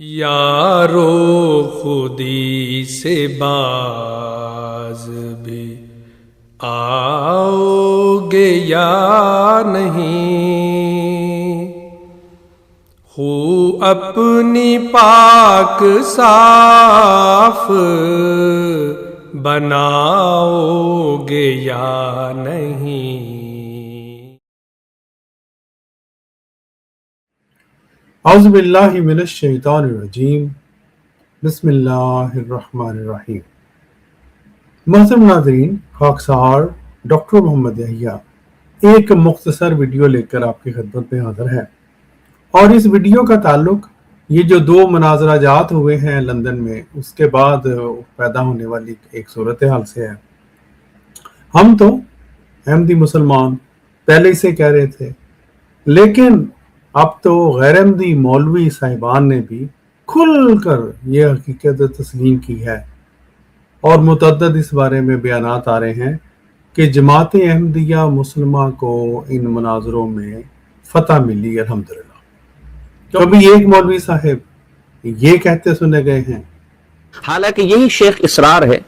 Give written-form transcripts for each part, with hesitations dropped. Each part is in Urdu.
یارو خودی سے باز بھی آؤ گے یا نہیں، خو اپنی پاک صاف بناؤ گے یا نہیں۔ اعوذ باللہ من الشیطان الرجیم، بسم اللہ الرحمن الرحیم۔ محترم ناظرین، خاکسار ڈاکٹر محمد یحییٰ ایک مختصر ویڈیو لے کر آپ کی خدمت میں حاضر ہے، اور اس ویڈیو کا تعلق یہ جو دو مناظرہ جات ہوئے ہیں لندن میں، اس کے بعد پیدا ہونے والی ایک صورتحال سے ہے۔ ہم تو احمدی مسلمان پہلے سے کہہ رہے تھے، لیکن اب تو غیر احمدی مولوی صاحبان نے بھی کھل کر یہ حقیقت تسلیم کی ہے، اور متعدد اس بارے میں بیانات آ رہے ہیں کہ جماعت احمدیہ مسلمہ کو ان مناظروں میں فتح ملی الحمدللہ۔ کبھی ایک مولوی صاحب یہ کہتے سنے گئے ہیں، حالانکہ یہی شیخ اسرار ہے۔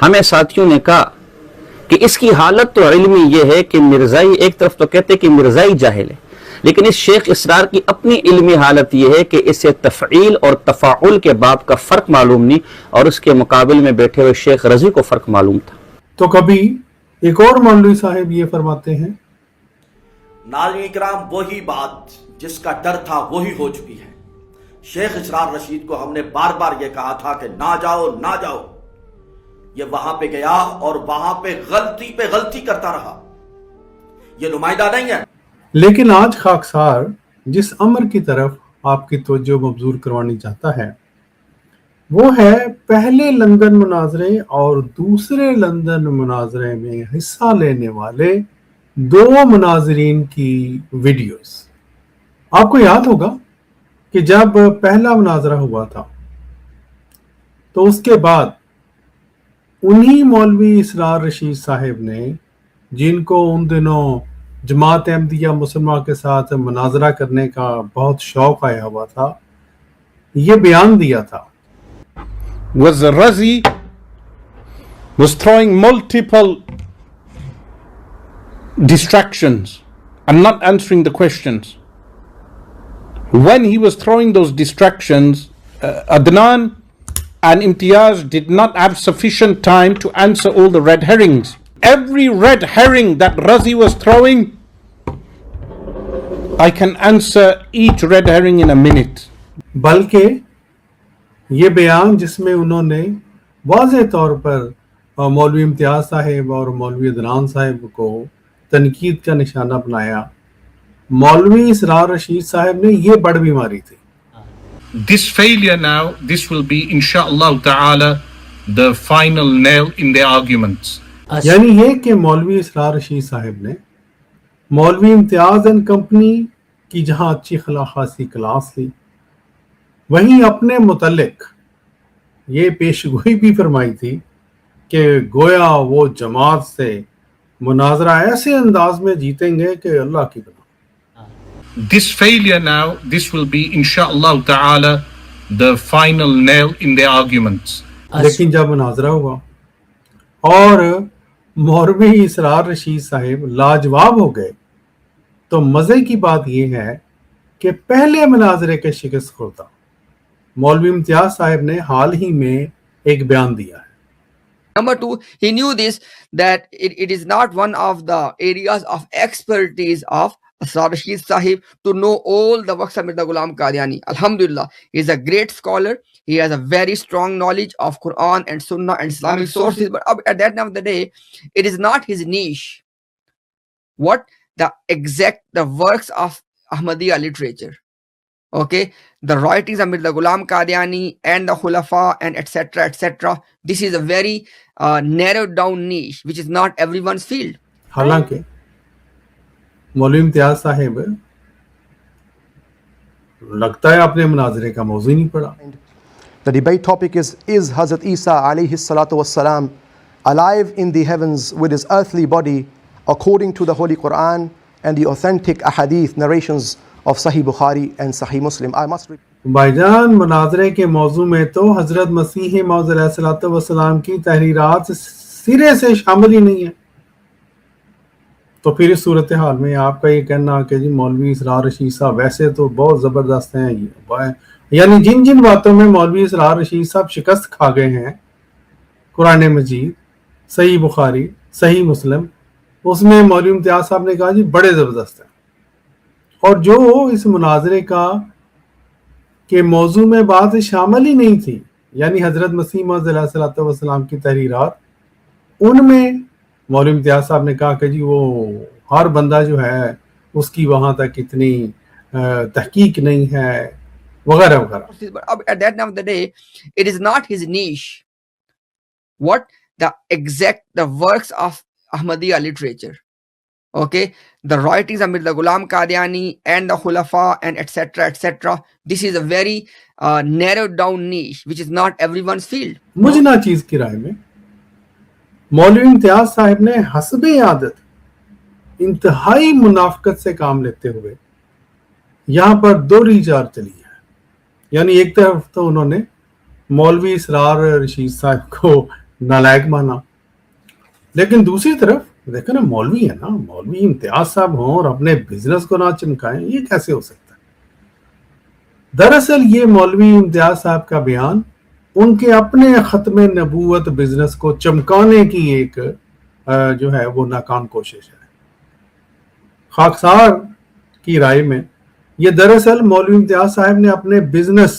ہمیں ساتھیوں نے کہا کہ اس کی حالت تو علمی یہ ہے کہ مرزائی ایک طرف تو کہتے کہ مرزائی جاہل ہے، لیکن اس شیخ اسرار کی اپنی علمی حالت یہ ہے کہ اسے تفعیل اور تفاعل کے باب کا فرق معلوم نہیں، اور اس کے مقابل میں بیٹھے ہوئے شیخ رضی کو فرق معلوم تھا۔ تو کبھی ایک اور مولوی صاحب یہ فرماتے ہیں، ناظرین کرام، وہی بات جس کا ڈر تھا وہی ہو چکی ہے۔ شیخ اسرار رشید کو ہم نے بار بار یہ کہا تھا کہ نہ جاؤ نہ جاؤ، یہ وہاں پہ گیا اور وہاں پہ غلطی کرتا رہا، یہ نمائندہ نہیں ہے۔ لیکن آج خاکسار جس امر کی طرف آپ کی توجہ مبذول کروانی چاہتا ہے وہ ہے پہلے لندن مناظرے اور دوسرے لندن مناظرے میں حصہ لینے والے دو مناظرین کی ویڈیوز۔ آپ کو یاد ہوگا کہ جب پہلا مناظرہ ہوا تھا تو اس کے بعد انہی مولوی اسرار رشید صاحب نے، جن کو ان دنوں جماعت احمدیہ مسلمہ کے ساتھ مناظرہ کرنے کا بہت شوق آیا ہوا تھا، یہ بیان دیا تھا۔ Was Razi was throwing multiple distractions and not answering the questions. When he was throwing those distractions, Adnan and Imtiaz did not have sufficient time to answer all the red herrings. Every red herring that Razi was throwing, I can answer each red herring in a minute. بلکہ یہ بیان جس میں انہوں نے واضح طور پر مولوی امتیاز صاحب اور مولوی عدنان صاحب کو تنقید کا نشانہ بنایا، مولوی اسرار رشید صاحب نے یہ بڑھ بیماری تھی۔ This failure now, this will be inshallah ta'ala the final nail in the arguments. یعنی یہ کہ مولوی اسرار رشید صاحب نے مولوی امتیاز اینڈ کمپنی کی جہاں اچھی خاصی کلاس لی، وہیں اپنے متعلق یہ پیشگوئی بھی فرمائی تھی کہ گویا وہ جماعت سے مناظرہ ایسے انداز میں جیتیں گے کہ اللہ کی بنا۔ This failure now, this will be inshallah ta'ala the final nail in the arguments. لیکن جب مناظرہ ہوا اور مولوی اسرار رشید صاحب لاجواب ہو گئے تو مزے کی بات یہ ہے کہ پہلے مناظرے کے شکست خوردہ مولوی امتیاز صاحب نے حال ہی میں ایک بیان دیا ہے۔ Number two, he knew this, that it is not one of the areas of expertise of Asrar Rashid Sahib to know all the works of Mirza Ghulam Qadiani. Alhamdulillah, he is a great scholar. He has a very strong knowledge of Quran and Sunnah and Islamic sources. But at that time of the day, it is not his niche. What the works of Ahmadiyya literature. Okay, the writings of Mirza Ghulam Qadiani and the Khulafa and etc. This is a very narrowed down niche which is not everyone's field. حالانکہ مولوی امتیاز صاحب لگتا ہے اپنے مناظرے کا موضوع نہیں پڑا۔ The debate topic is Hazrat Isa alayhi salatu wassalam alive in the heavens with his earthly body according to the Holy Quran and the authentic ahadith narrations of Sahih Bukhari and Sahih Muslim? I must repeat. بھائی جان مناظرے کے موضوع میں تو حضرت مسیح موعود علیہ الصلوۃ والسلام کی تحریرات سرے سے شامل ہی نہیں ہے. تو پھر اس صورتحال میں آپ کا یہ کہنا کہ جی مولوی اسرار رشید صاحب ویسے تو بہت زبردست ہیں، یعنی جن جن باتوں میں مولوی اسرار رشید صاحب شکست کھا گئے ہیں، قرآن مجید، صحیح بخاری، صحیح مسلم، اس میں مولوی امتیاز صاحب نے کہا جی بڑے زبردست ہیں. اور جو اس مناظرے کا کہ موضوع میں بات شامل ہی نہیں تھی، یعنی حضرت مسیح موعود علیہ الصلوۃ والسلام کی تحریرات، ان میں مولوی امتیاز صاحب نے کہا کہ جی وہ ہر بندہ جو ہے اس کی وہاں تک اتنی تحقیق نہیں ہے وغیرہ وغیرہ. But at that time of the day, it is not his niche. What the works of Ahmadiyya literature, okay, the writings of Mirza Ghulam Qadiani and the Khulafa and etc. This is a very narrowed down niche which is not everyone's field. مجنہ چیز کی رائے میں مولوی امتیاز صاحب نے حسب عادت انتہائی منافقت سے کام لیتے ہوئے یہاں پر دوہری چال چلی ہے. یعنی ایک طرف تو انہوں نے مولوی اسرار رشید صاحب کو نالائق مانا، لیکن دوسری طرف دیکھیں نا مولوی ہے نا، مولوی امتیاز صاحب ہوں اور اپنے بزنس کو نہ چمکائیں، یہ کیسے ہو سکتا ہے؟ دراصل یہ مولوی امتیاز صاحب کا بیان ان کے اپنے ختم نبوت بزنس کو چمکانے کی ایک جو ہے وہ ناکام کوشش ہے. خاکسار کی رائے میں یہ دراصل مولوی امتیاز صاحب نے اپنے بزنس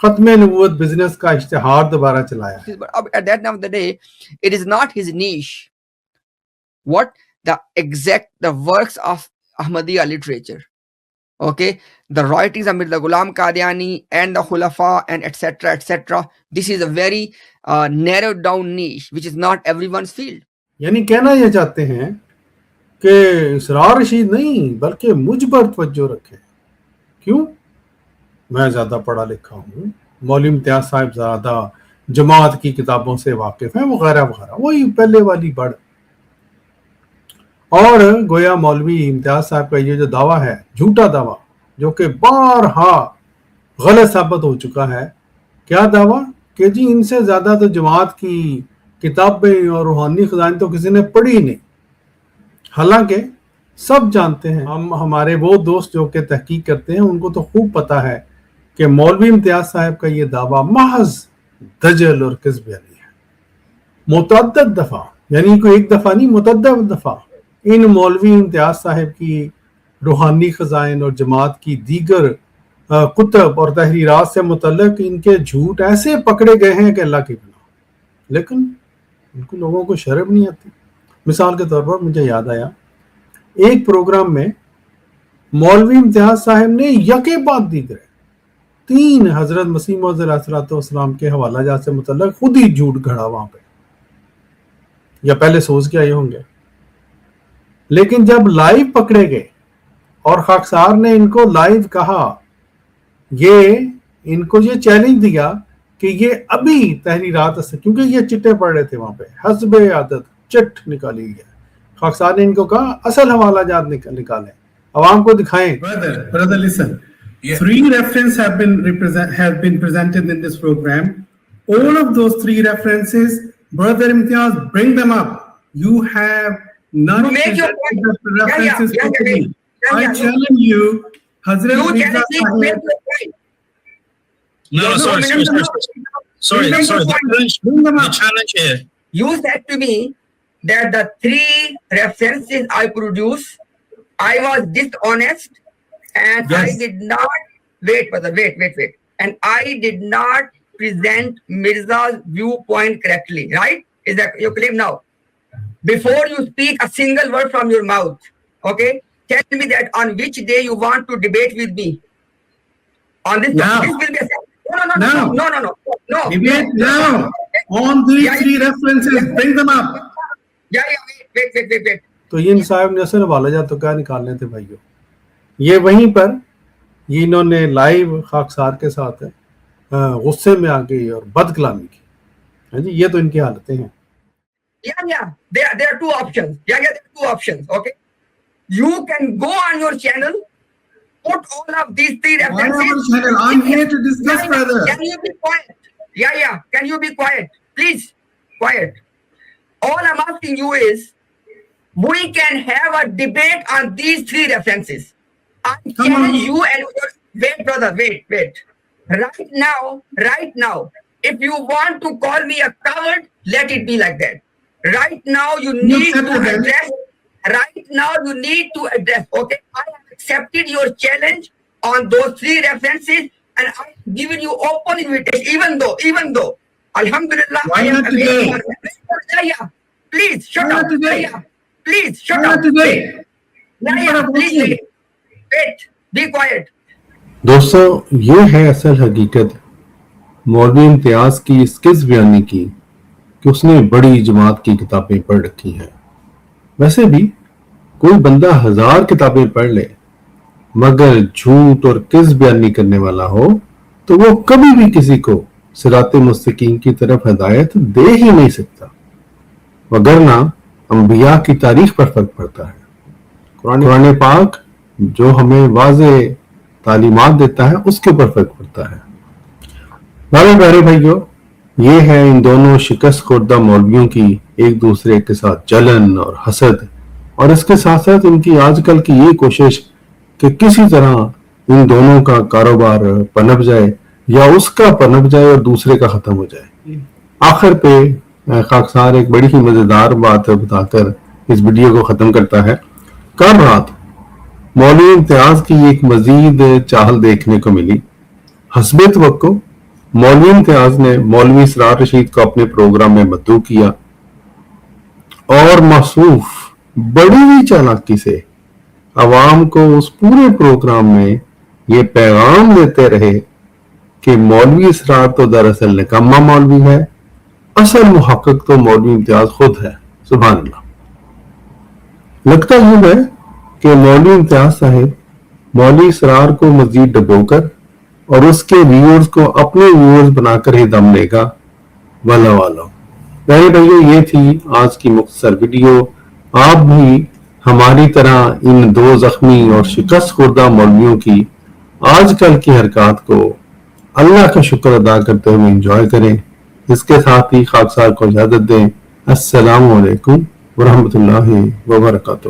ختم نبوت بزنس کا اشتہار دوبارہ چلایا ہے. But at that time of the day, it is not his niche. What the works of Ahmadiyya literature, okay, the writings of Mirza Ghulam Qadiani and the Khulafa and etc. This is a very narrowed down niche which is not everyone's field. یعنی کہنا یہ چاہتے ہیں کہ اسرار رشید نہیں بلکہ مجھ پر توجہ رکھے. کیوں؟ میں زیادہ پڑھا لکھا ہوں، مولوی امتیاز صاحب زیادہ جماعت کی کتابوں سے واقف ہیں وغیرہ وغیرہ، وہی پہلے والی بڑھ. اور گویا مولوی امتیاز صاحب کا یہ جو دعویٰ ہے، جھوٹا دعویٰ جو کہ بارہا غلط ثابت ہو چکا ہے. کیا دعویٰ؟ کہ جی ان سے زیادہ تو جماعت کی کتابیں اور روحانی خزائن تو کسی نے پڑھی نہیں. حالانکہ سب جانتے ہیں، ہمارے وہ دوست جو کہ تحقیق کرتے ہیں ان کو تو خوب پتہ ہے کہ مولوی امتیاز صاحب کا یہ دعویٰ محض دجل اور کذب علی ہے. متعدد دفعہ، یعنی کوئی ایک دفعہ نہیں، متعدد دفعہ ان مولوی امتیاز صاحب کی روحانی خزائن اور جماعت کی دیگر کتب اور تحریرات سے متعلق ان کے جھوٹ ایسے پکڑے گئے ہیں کہ اللہ کی پناہ، لیکن ان کو لوگوں کو شرم نہیں آتی. مثال کے طور پر مجھے یاد آیا ایک پروگرام میں مولوی امتیاز صاحب نے یکے بعد دیگر 3 حضرت مسیح موعود علیہ السلام کے حوالہ جات سے متعلق خود ہی جھوٹ گھڑا وہاں پہ، یا پہلے سوچ کے آئے ہوں گے. لیکن جب لائیو پکڑے گئے اور خاکسار نے ان کو لائیو کہا، ان کو یہ چیلنج دیا کہ یہ ابھی تحریرات سے، کیونکہ یہ چٹے پڑ رہے تھے وہاں پہ، حسب عادت چٹ نکالی ہے. خاکسار نے ان کو کہا اصل حوالہ جات نکالیں، عوام کو دکھائیں. Brother, listen. 3 references have been presented in this program. All of those 3 references, Brother Imtiaz, bring them up. You have not presented the references properly. I challenge you, Hazrat Mirza Sahib. No, sorry. The challenge here. You said to me that the 3 references I produced, I was dishonest and Yes. I did not wait. And I did not present Mirza's viewpoint correctly, right? Is that your claim now? Before you speak a single word from your mouth, okay, tell me that on which day you want to debate with me. On this, Now. this will be no. Debate now. On these 3 references, bring them up. Yeah, wait. تو یہ ان صاحب نے اصل حوالہ جات تو کیا نکالنے تھے بھائیو؟ یہ وہیں پر یہ انہوں نے لائیو خاکسار کے ساتھ غصے میں آ گئی اور بد کلامی کی. ہاں جی، یہ تو ان کی حالتیں ہیں. Yeah. There are 2 options. There are 2 options. Okay. You can go on your channel put all of these three Why references. our channel? I'm here to discuss, brother. Can you be quiet? Yeah. Can you be quiet? Please, quiet. All I'm asking you is, we can have a debate on these three references. I Come on. challenge you and wait, brother, wait. Right now, if you want to call me a coward, let it be like that. Right now, you need to address. Right now, you need to address. Okay, I have accepted your challenge on those three references, and I've given you open invitation. Even though, Alhamdulillah, Why I am not today? Yeah. Please shut Why up. not today? Yeah. Please shut Why up. not today? Yeah, please wait. Be quiet. دوستوں یہ ہے اصل حقیقت مولوی امتیاز کی اس کس بیانی کی کہ اس نے بڑی جماعت کی کتابیں پڑھ رکھی ہیں. ویسے بھی کوئی بندہ 1000 کتابیں پڑھ لے مگر جھوٹ اور کس بیانی کرنے والا ہو تو وہ کبھی بھی کسی کو صراط مستقیم کی طرف ہدایت دے ہی نہیں سکتا، وگرنہ انبیاء کی تاریخ پر فرق پڑتا ہے. قرآن پاک جو ہمیں واضح تعلیمات دیتا ہے اس کے اوپر فرق پڑتا ہے. میرے پیارے بھائیو، یہ ہے ان دونوں شکست خوردہ مولویوں کی ایک دوسرے کے ساتھ جلن اور حسد، اور اس کے ساتھ ساتھ ان کی آج کل کی یہ کوشش کہ کسی طرح ان دونوں کا کاروبار پنپ جائے یا اس کا پنپ جائے اور دوسرے کا ختم ہو جائے. آخر پہ خاکسار ایک بڑی ہی مزیدار بات بتا کر اس ویڈیو کو ختم کرتا ہے. کل رات مولوی امتیاز کی ایک مزید چاہل دیکھنے کو ملی. حسب توقع مولوی امتیاز نے مولوی اسرار رشید کو اپنے پروگرام میں مدعو کیا اور موصوف بڑی ہی چالاکی سے عوام کو اس پورے پروگرام میں یہ پیغام دیتے رہے کہ مولوی اسرار تو دراصل نکمہ مولوی ہے، اصل محقق تو مولوی امتیاز خود ہے. سبحان اللہ. لگتا یوں ہے کہ مولوی امتیاز صاحب مولوی اسرار کو مزید ڈبو کر اور اس کے ویورز کو اپنے ویورز بنا کر ہی دم لے گا. والا والا. میرے بھائیو، یہ تھی آج کی مختصر ویڈیو. آپ بھی ہماری طرح ان دو زخمی اور شکست خوردہ مولویوں کی آج کل کی حرکات کو اللہ کا شکر ادا کرتے ہوئے انجوائے کریں. اس کے ساتھ ہی خاکسار کو اجازت دیں. السلام علیکم ورحمۃ اللہ وبرکاتہ.